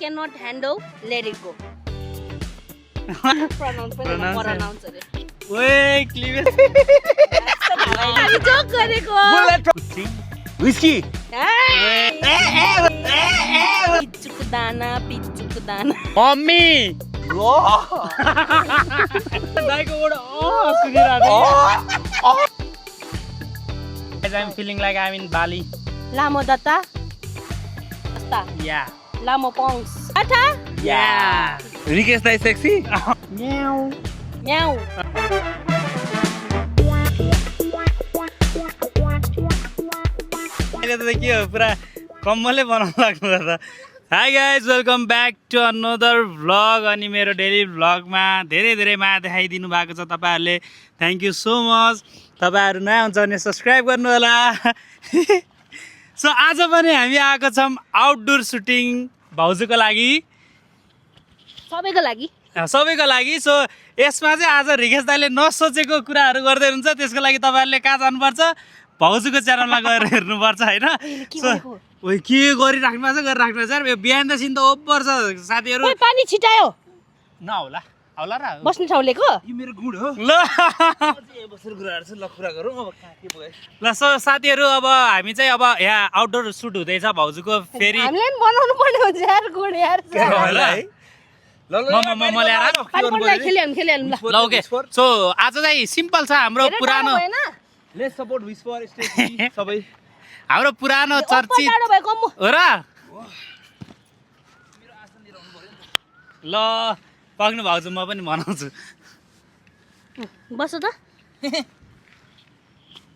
cannot handle, let it go. Pronounce पनि pronounce अरे. ओए क्लिवेज हामी जोक गरेको. Whiskey. पिच्चुको दाना. मम्मी दाइको वडा सुनिरहेको I'm feeling like I'm in Bali. लामो दत्ता. कस्ता? Yeah. लामो पोङ्स. आठा? Yeah. Rikesh Dai sexy. Meow. म्याउ. अहिले त के हो पुरा कम्मलै बनाउनु लाग्नु त. Hi guys welcome back to another vlog. अनि मेरो डेली भ्लगमा धेरै माया देखाइदिनु भएको छ तपाईँहरूले. Thank you so much. तपाईँहरू नयाँ हुन्छ भने सब्सक्राइब गर्नु होला. सो आज पनि हामी आएको छौँ आउटडोर सुटिङ भाउजूको लागि, सबैको लागि. सो यसमा चाहिँ आज रिकेश दाइले नसोचेको कुराहरू गर्दै हुनुहुन्छ. त्यसको लागि तपाईँहरूले कहाँ जानुपर्छ? भाउजूको च्यानलमा गएर हेर्नुपर्छ होइन. सो ओइ के गरिराख्नु भएको छ यो बिहान त सिन त ओभर छ साथीहरू. पानी छिटायो. नहोला होला र बस्ने ठाउँ लिएको. यो मेरो गुड हो. ल बसेर कुराहरु छ ल कुरा गरौँ अब के भयो. ल सो साथीहरू अब हामी चाहिँ अब यहाँ आउटडोर सुट हुँदैछ भाउजूको. फेरि हामीले पनि बनाउनु पर्ने हुन्छ यार गुड यार. म ल्याएर खेलिहाल्नु ल. ल ओके. सो आज चाहिँ सिम्पल छ हाम्रो पुरानो लेट्स सपोर्ट विस्पर स्टेज सबै हाम्रो पुरानो चर्चित हो र. ल पक्नु भाउजू म पनि बनाउँछु. बस त.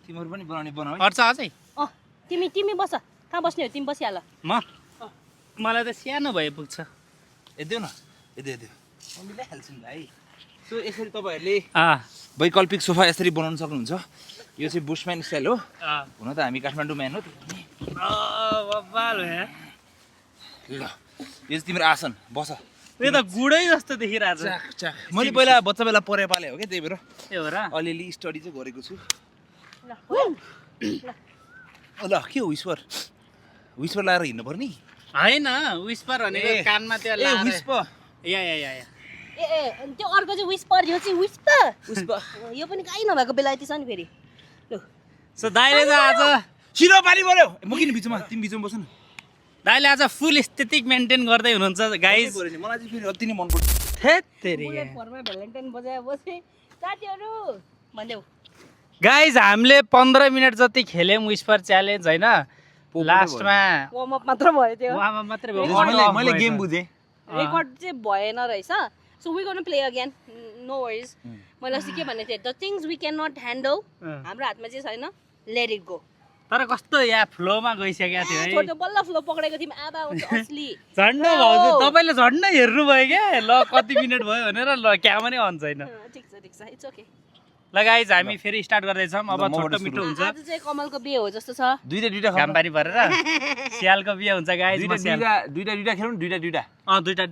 तिमीहरु पनि बनाउ पर्छ अझै. तिमी बस. कहाँ बस्ने हो तिमी बसिहाल. मलाई त सानो भए पुग्छ. यदेऊ न यदेऊ म मिलाइहाल्छु नि भाइ. सो यसरी तपाईहरुले अँ वैकल्पिक सोफा यसरी बनाउन सक्नुहुन्छ. यो चाहिँ बुशम्यान स्टाइल हो. हुन त हामी काठमाडौँ म्यान हो. बब्बाल हो यहाँ. ल यो चाहिँ तिम्रो आसन बस. यो त गुडै जस्तो देखिरहेको छ. मैले पहिला बच्चा बेला पढे पाले हो क्या त्यही भएर ए हो र. अलिअलि स्टडी चाहिँ गरेको छु. ल ल के हो विस्पर लाएर हिँड्नु पर्ने होइन विस्पर भनेको कानमा त्यो लाएर. विस्पर या ए त्यो अर्को चाहिँ विस्पर यो चाहिँ विस्पर. यो पनि काहीँ नभएको बेलायती छ नि फेरि. सो दाइले चाहिँ आज छिरो पानी बोल्यो म किन बिचमा तिमी बिचमा बस्नु. दाइले आज फुल एस्थेटिक मेन्टेन गर्दै हुनुहुन्छ गाइज. मलाई चाहिँ फेरि अति नै मन पर्छ. थेत्तेरिका फरमा भ्यालेन्टाइन बसे साथीहरु भन्देऊ. गाइज हामीले 15 मिनट जति खेल्यौँ विस्पर च्यालेन्ज होइन. लास्टमा वार्म अप मात्र भयो त्यो. उहाँमा मात्रै भयो. मैले गेम बुझेँ. रेकर्ड चाहिँ भएन रहेछ. So we gonna play again. No worries. मैले अस्ति के भनेको थिएँ the things we can not handle. हाम्रो हातमा चाहिँ छैन. Let it go. तर कस्तो यहाँ फ्लोमा गइसकेको थियो है. छोटो बल्ल फ्लो पक्रेको थियौँ. आबा असली झन्ड भाउजू तपाईँले झन्ड हेर्नुभयो क्या. ल कति मिनट भयो भनेर ल क्यामेरा नै अन छैन. ठिक छ इट्स ओके. ल गाइज हामी फेरि स्टार्ट गर्दैछौँ. अब छोटो मिठो हुन्छ. आज चाहिँ कमलको बिहे हो जस्तो छ. दुईटा घामपानी भरेर स्यालको बिहे हुन्छ गाइज. दुईटा खेलौँ दुईटा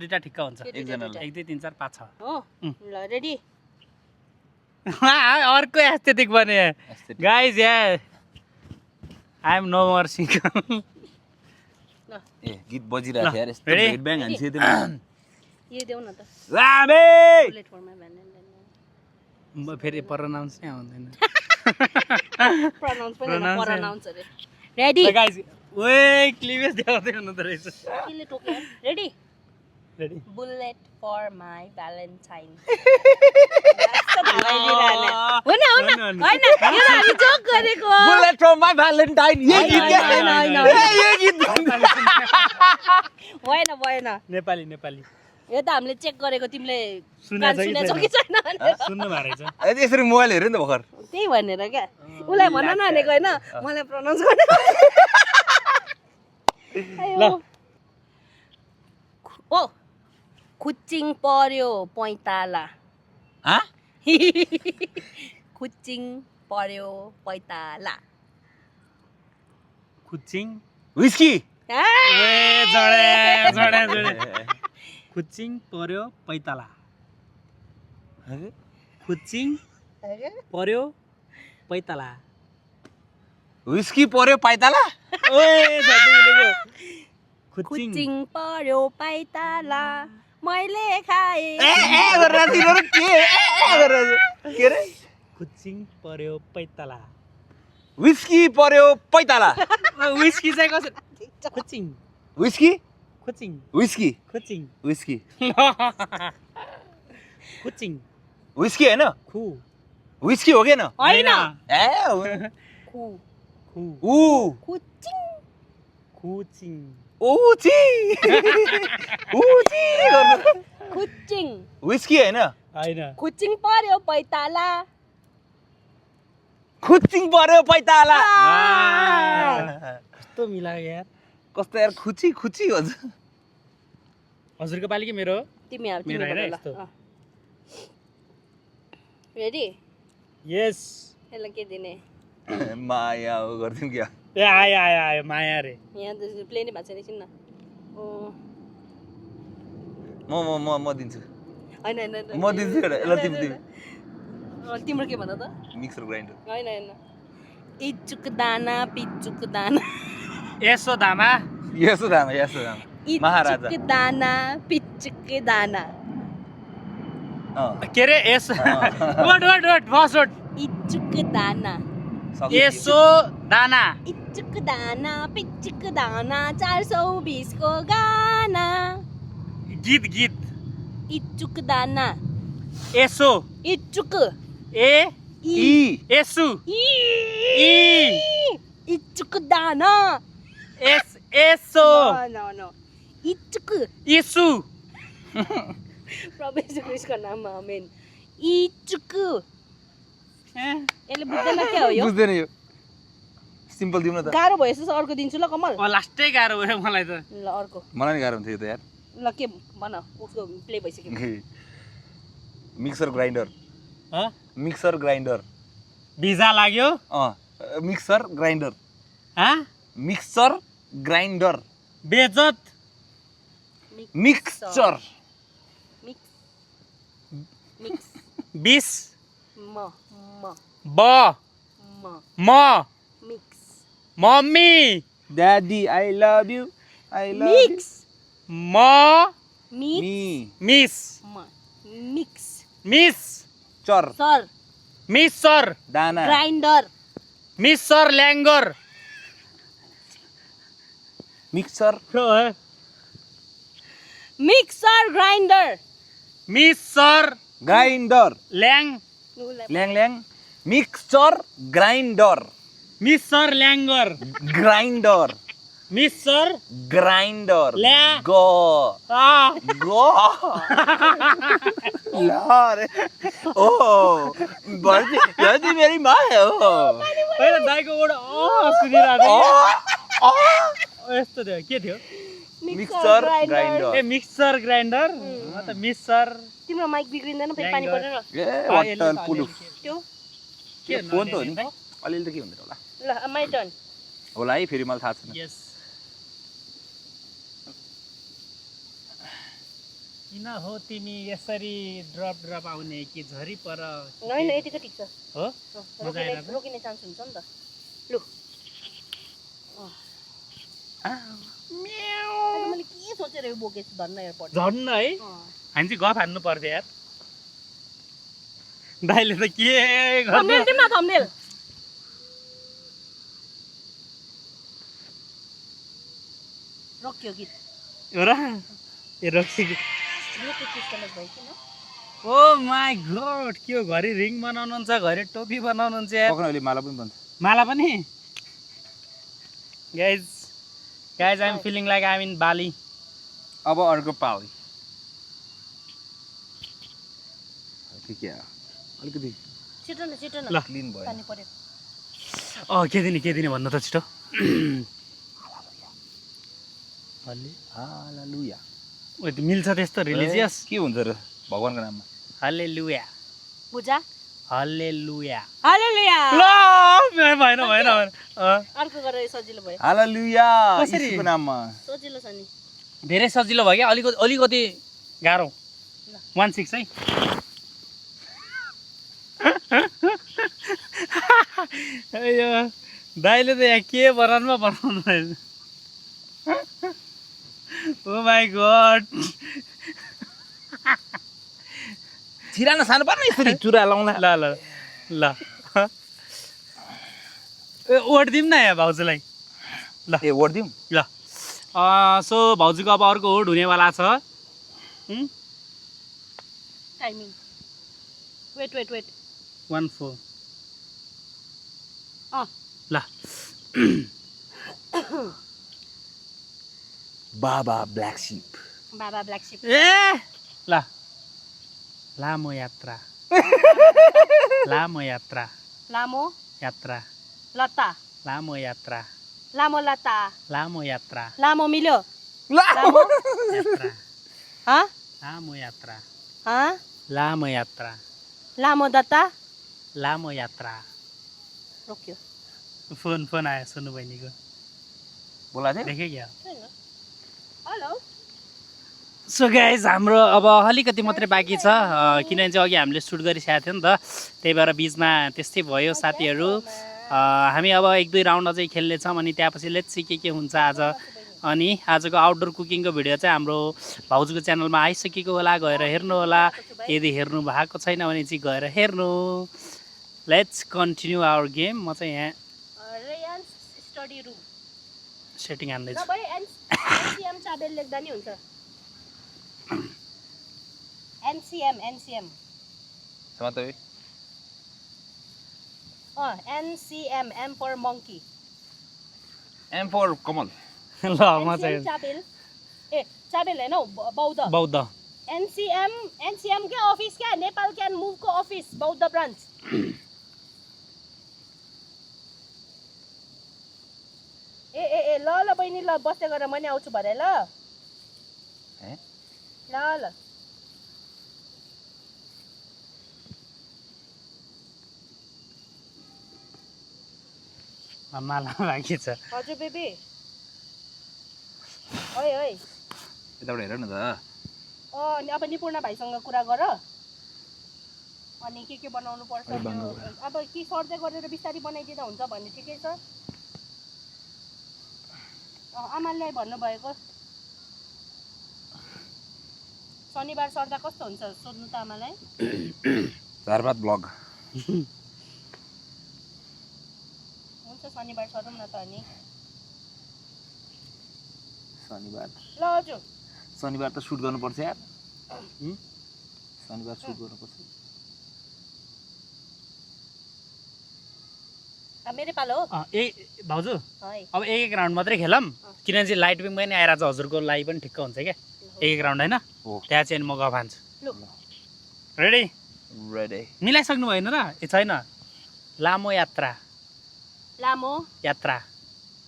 दुईटा ठिक्क हुन्छ. एकजनालाई 1 2 3 4 5 6 हो ल रेडी. अर्को एस्थेटिक बने guys. Yeah I am no more single. ए गीत बजिरहेको थियो यार. यस्तो Ready? हेड ब्याङ हान्छ ये देऊ न त. लामे बुलेट फर माइ भ्यालेन्टाइन. म फेरि प्रनाउन्स नै आउँदैन. प्रनाउन्स पनि प्रनाउन्स अरे. रेडी. ल गाइज ओए क्लिवेज देखाउँदै हुनुहुँदो रहेछ. केले टोक्यो. Ready. Ready. Bullet for my Valentine. होइन यो हामी जोक गरेको. Bullet from my Valentine. भएन नेपाली यो त हामीले चेक गरेको. तिमीले सुनेछौ कि छैन सुन्नु भएको रहेछ. यसरी मोबाइल हेर्यो नि त भर्खर. त्यही भनेर क्या. उसलाई भन्न नहानेको होइन मलाई प्रनाउन्स गर्ने. ल ओ खुच्चिङ पर्यो पैताला. खुच्चिङ पर्यो पैताला. खुच्चिङ विस्की ए जडे खुच्चिङ पर्यो पैताला. खुच्चिङ पर्यो पैताला. विस्की पर्यो पाइताला. ओए झट्टै मिलेको. खुचिङ पर्यो पाइताला मैले खाए के रे खुचिङ पर्यो पैताला विस्की पर्यो पैताला विस्की चाहिँ कसरी खुचिङ विस्की खुचिङ विस्की खुचिङ विस्की खुचिङ विस्की हैन खु विस्की हो किन होइन ए खु खु उ खुचिङ खुचिङ उची उची गर्नु खुचिङ विस्की हैन होइन खुचिङ पर्यो पाइताला खुचिङ पर्यो पैताला कस्तो मिलायो यार कस्तो यार खुची खुची भन्छ हजुरको पाली कि मेरो तिमी हाल मेरो होइन यस्तो रेडी यस यसलाई के दिने माया हो गर्दिन क्या ए आयो आयो आयो माया रे यहाँ त प्लेनै भएको छैन एकछिन न म दिन्छु होइन होइन म दिन्छु एउटा ल तिमी तिम्रो के भन त मिक्सर ग्राइन्डर होइन होइन इचुक दाना पिचुक दाना यसो धामा यसो दामा महाराजा इचुक दाना पिचुक दाना के रे यस वर्ड फर्स्ट वर्ड इचुक दाना यसो दाना इचुक दाना पिचुक दाना 420 को गाना गीत इचुक दाना यसो इचुक ए ई यसु ई इचुक दाना एस यसो नो इचुक यसु प्रभु यीशु ख्रीष्टको नाममा आमेन इचुक यसले बुझ्दैन के हो यो बुझ्दैन यो सिम्पल दिउँ न त गाह्रो भएछ अर्को दिन्छु ल कमल लास्टै गाह्रो भयो मलाई त ल अर्को मलाई नि गाह्रो हुन्थ्यो यो त यार ल के भन उसको प्ले भइसक्यो मिक्सर ग्राइन्डर ह मिक्सर ग्राइन्डर भिजा लाग्यो मिक्सर ग्राइन्डर ह मिक्सर ग्राइन्डर बेजत मिक्सचर मिक्स बिस म ब म mix mummy daddy I love you I love mix म मिक्स मी मिस म मिक्स मिस चर सर मिसर दाना ग्राइन्डर मिसर ल्याङ्गर मिक्सर मिक्सर ग्राइन्डर मिसर ग्राइन्डर ल्याङ ल्याङ मिक्सचर ग्राइन्डर मिसर ल्याङ्गर ग्राइन्डर मिसर ग्राइन्डर ल्या गो आ गो रे ओ बर्दी मेरी माँ है ओ होइन दाइको वर्ड सुनिरहेको यस्तो थियो के थियो मिक्सर ग्राइन्डर ए मिक्सर ग्राइन्डर म त मिक्सर तिम्रो माइक बिग्रिँदैन फेरि पानी परेर ए वाटर पुलुफ त्यो के फोन त हो नि अलिअलि त के हुँदैन होला ल माई टर्न होला है फेरि मलाई थाहा छैन यस किन हो तिमी यसरी ड्रप आउने कि झरी पर होइन यतिको ठिक छ हो मजा आएन त? रोकिने चान्स हुन्छ नि त लु मैले के सोचेर यो बोकेछु धन्न एयरपोर्ट झन् है हामी चाहिँ गफ हान्नु पर्थ्यो यार दाइले त के थम्बनेल टिम न थम्बनेल रोक्यो गीत हो र ए रोक्छु ओ माई गॉड के हो घरि रिङ बनाउनुहुन्छ घरि टोपी बनाउनुहुन्छ यार पक्न अहिले माला पनि बन्छ माला पनि guys I am feeling like I am in Bali अब अर्को पाली ठिकै अलिकति छिटो न ल क्लिन भयो पानी पर्यो के दिने भन्नु त छिटो हालेलुया ओ त्यो मिल्छ त्यस्तो रिलिजियस के हुन्छ र भगवानको नाममा हालेलुया बुझा हालेलुया हालेलुया ल भएन अर्को गरेर सजिलो भयो हालेलुया कसरी? यीशुको नाममा सजिलो छ नि धेरै सजिलो भयो क्या अलिकति गाह्रो 16 है अयो दाइले त यहाँ के बनाउनु रहेछ ओ माई गॉड चिरा नसानु पर्ने यसरी चुरा लाउँला ल ल ल ए ओट दिउँ न यहाँ भाउजूलाई ल ए ओड दिउँ ल सो भाउजूको अब अर्को ओट हुनेवाला छ टाइमिङ वेट 1-4 ल बाबा ब्ल्याक शिप बाबा ब्ल्याक शिप ए ल लामो यात्रा लामो यात्रा लामो यात्रा लता लामो यात्रा लामो लता लामो यात्रा लामो मिल्यो लामो यात्रा हाँ लामो यात्रा हाँ लामो यात्रा लामो दत्ता लामो यात्रा रोक्यो फोन आयो सुन्नु बहिनीको बोला थियो देखेँ क्या हेलो सो गाइज हाम्रो अब अलिकति मात्रै बाँकी छ किनभने चाहिँ अघि हामीले सुट गरिसकेको थियो नि त त्यही भएर बिचमा त्यस्तै भयो साथीहरू हामी अब 1-2 राउन्ड अझै खेल्नेछौँ अनि त्यहाँपछि लेट्स सी के हुन्छ आज अनि आजको आउटडोर कुकिङको भिडियो चाहिँ हाम्रो भाउजूको च्यानलमा आइसकेको होला गएर हेर्नु होला यदि हेर्नु भएको छैन भने चाहिँ गएर हेर्नु लेट्स कन्टिन्यू आवर गेम म चाहिँ यहाँ रेयान्स स्टडी रुम सेटिङ हान्दैछु नभए एनसीएम चाबेल लेख्दा नि हुन्छ एनसीएम समातै NCM M for monkey M for Kamal ल म चाहिँ चाबेल ए चाबेल हैन हौ बौद्ध एनसीएम के अफिस क्या नेपाल क्यान मुभ को अफिस बौद्ध ब्रान्च ए ल बहिनी ल बस्दै गरेर म नि आउँछु भरे ल ल माला बाँकी छ हजुर बेबी ओइ यताबाट हेर न त अनि अब निपूर्ण भाइसँग कुरा गर अनि के बनाउनु पर्छ अब कि सर्दै गरेर बिस्तारै बनाइदिँदा हुन्छ भन्ने ठिकै छ आमाले भन्नुभएको शनिबार सर्दा कस्तो हुन्छ सोध्नु त आमालाई झारपात ब्लग हुन्छ शनिबार सरौँ न त अनि शनिबार ल हजुर शनिबार त सुट गर्नुपर्छ यार शनिबार सुट गर्नुपर्छ मेरो पालो हो ए भाउजू है अब एक राउन्ड मात्रै खेलौँ किनभने चाहिँ लाइट बिङ पनि आएर चाहिँ हजुरको लागि पनि ठिक्क हुन्छ क्या एक राउन्ड होइन त्यहाँ चाहिँ म गफ हान्छु रेडी रेडी मिलाइसक्नु भएन र ए छैन लामो यात्रा लामो यात्रा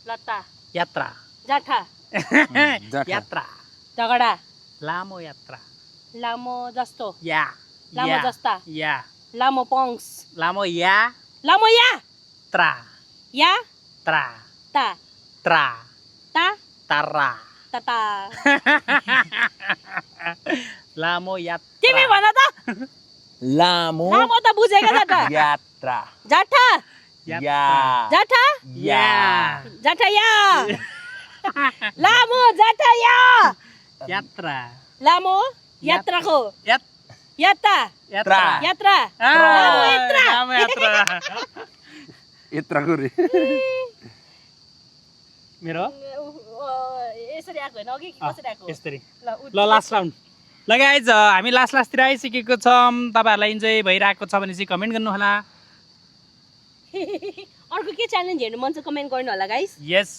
लत्ता यात्रा जाठा यात्रा झगडा लामो यात्रा लामो जस्तो या लामो जस्ता या लामो पंक्स लामो या लामो या त्रा या त्रा ता त्रा ता तारा तता लामो यात्रा तिमी भन त लामो लामो त बुझेको जाठा यात्रा जाठा या जाठा या जाठा या लामो जाठा या यात्रा लामो यात्राको यात यात्रा यात्रा यात्रा लामो यात्रा लामो यात्रा यत्रा गरे मेरो यसरी आएको होइन अघि कसरी आएको यसरी ल ल लास्ट राउन्ड ल गाइज हामी लास्टतिर आइसकेको छौँ तपाईँहरूलाई इन्जोय भइरहेको छ भने चाहिँ कमेन्ट गर्नु होला अर्को के च्यालेन्ज हेर्नु मन छ कमेन्ट गर्नु होला गाइस यस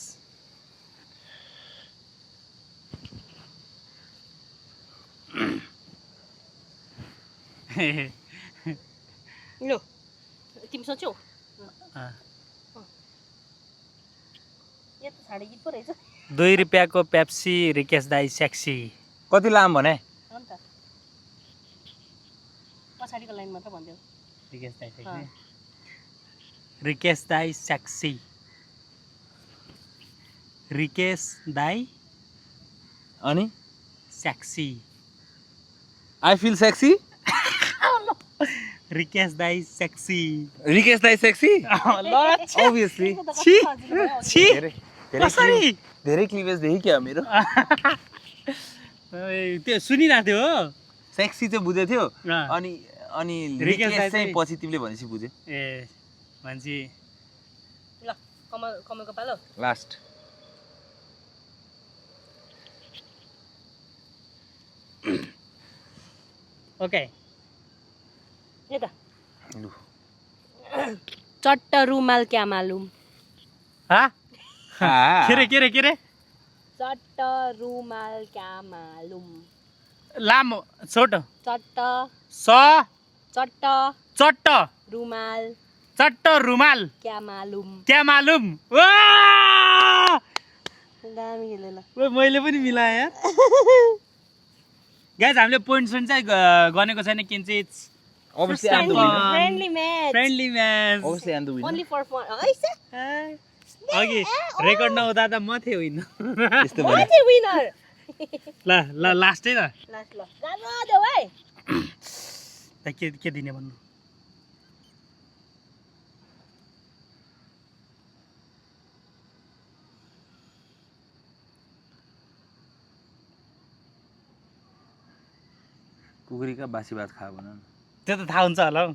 लो तिमी सोच्यौ यो त छाडे गीत पो रहेछ 2 रुपियाँको पेप्सी रिकेश दाई सेक्सी कति लाम भने हो नि त पछाडिको लाइन मात्र भन्देऊ रिकेश दाई सेक्सी रिकेश दाई सेक्सी रिकेश दाई अनि sexy I feel sexy Rikesh दाई सेक्सी रिकेश दाई सेक्सी ल obviously छी छी धेरै कसरी धेरै क्लिवेज देखि क्या मेरो त्यो सुनिरहेको थियो हो सेक्सी चाहिँ बुझेको थियो अँ। अनि अनि रिकेश दाइ रिकेश चाहिँ चाहिँ- पछि तिमीले भनेपछि बुझ्यो ए मान्छे ल कमलको पालो लास्ट ओके यता लु चट्ट रुमाल क्या मालुम हा के रे चट्ट रुमाल क्या मालुम लामो छोटो चट्ट स चट्ट चट्ट रुमाल चट्ट रुमाल क्या मालुम क्या मालुम वाह! दामी खेले ल ओए मैले पनि मिलाएँ यार गाइज हामीले पोइन्ट चाहिँ गनेको छैन किन्चित obviously I'm the winner friendly match friendly match obviously I'm the winner only for fun अघि रेकर्ड नहुँदा त म थिएँ होइन यस्तो म भने चाहिँ विनर ल ल लास्टै त लास्ट ल गाह्रो देऊ है के दिने भन्नु कुकुरीका बासी भात खा भन न त्यो त थाहा हुन्छ होला हौ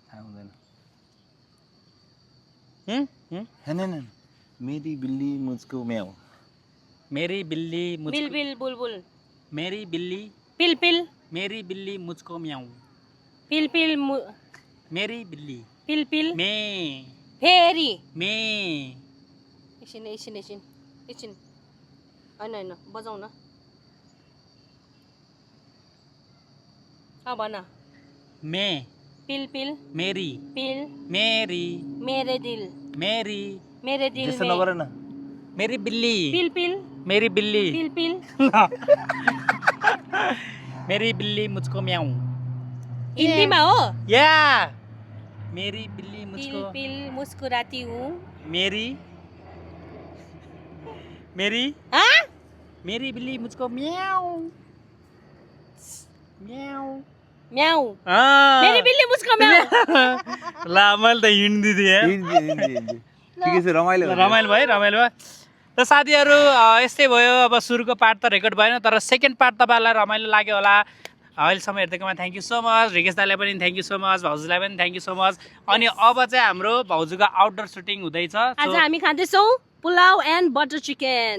थाहा हुँदैन हुँ? हुँ? हैन मेरी बिल्ली मुझको म्याउ मेरी बिल्ली बिल मुझको बिल बुलबुल मेरी बिल्ली पिल पिल मेरी बिल्ली मुझको म्याऊ पिल पिल मेरी बिल्ली पिल पिल मे फेरि मे एकछिन होइन बजाउ न भन मे पिल पिल मेरी पिल मेरी मेरे दिल मेरी मेरे दिल त्यस्तो में नगर न मेरी बिल्ली पिल पिल मेरी बिल्ली पिल पिल मेरी बिल्ली मुझको म्याऊ हिन्दीमा हो या मेरी बिल्ली पिल मुझको पिल मुस्कुराती हूँ मेरी मेरी हाँ मेरी बिल्ली मुझको म्याऊ म्याऊ म्याऊ हाँ। मेरी बिल्ली मुस्को म्याऊ ला मैले त हिँड दिदिएँ हिँड्छ ठिकै छ रमाइलो भयो। रमाइलो भयो र साथीहरू यस्तै भयो अब सुरुको पार्ट त रेकर्ड भएन तर सेकेन्ड पार्ट तपाईँहरूलाई रमाइलो लाग्यो होला अहिलेसम्म हेरिदिएकोमा thank you so much Rikesh दाईलाई पनि थ्याङ्क यू सो मच भाउजूलाई पनि थ्याङ्क यू सो मच अनि अब चाहिँ हाम्रो भाउजूको आउटडोर सुटिङ हुँदैछ आज हामी खाँदैछौँ pulao and butter chicken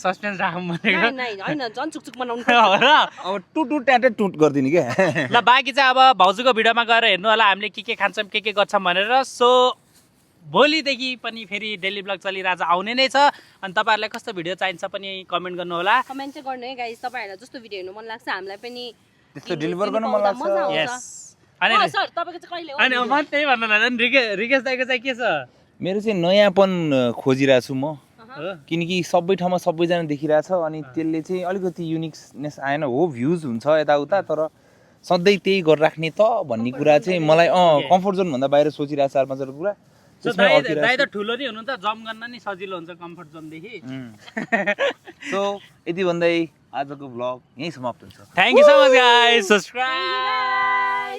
suspense राखौँ भनेको होइन झन् चुकचुक बनाउनु हो र अब टुट ट्याटे टुट गरिदिने क्या ल बाँकी चाहिँ अब भाउजूको भिडियोमा गएर हेर्नु होला हामीले के खान्छौँ के गर्छौँ भनेर सो भोलिदेखि पनि फेरि डेली ब्लग चलिरहेछ आउने नै छ अनि तपाईँहरूलाई कस्तो भिडियो चाहिन्छ पनि कमेन्ट गर्नु होला कमेन्ट चाहिँ गर्नु है गाइस तपाईँहरूलाई जस्तो भिडियो हेर्नु मन लाग्छ हामीलाई पनि त्यस्तो डेलिभर गर्न मन लाग्छ मजा आउँछ यस अनि सर तपाईँको चाहिँ कहिले हो अनि म त्यही भन्नु लाग्दा रिकेश दाईको चाहिँ के छ मेरो चाहिँ नयाँपन खोजिरहेको छु म हो? किनकि सबै ठाउँमा सबैजना देखिरहेछ अनि त्यसले चाहिँ अलिकति युनिकनेस आएन हो भ्युज हुन्छ यताउता तर सधैँ त्यही गरिराख्ने त भन्ने कुरा चाहिँ मलाई कम्फर्ट जोनभन्दा बाहिर सोचिरहेको छ 4-5 कुरा So, त्यसमै दाइ अड्किरहेको दाइ छु। त ठुलो नि हुनु त जम्प गर्न नि सजिलो हुन्छ कम्फर्ट जोनदेखि सो यति भन्दै आजको भ्लग यहीँ समाप्त हुन्छ thank you so much guys subscribe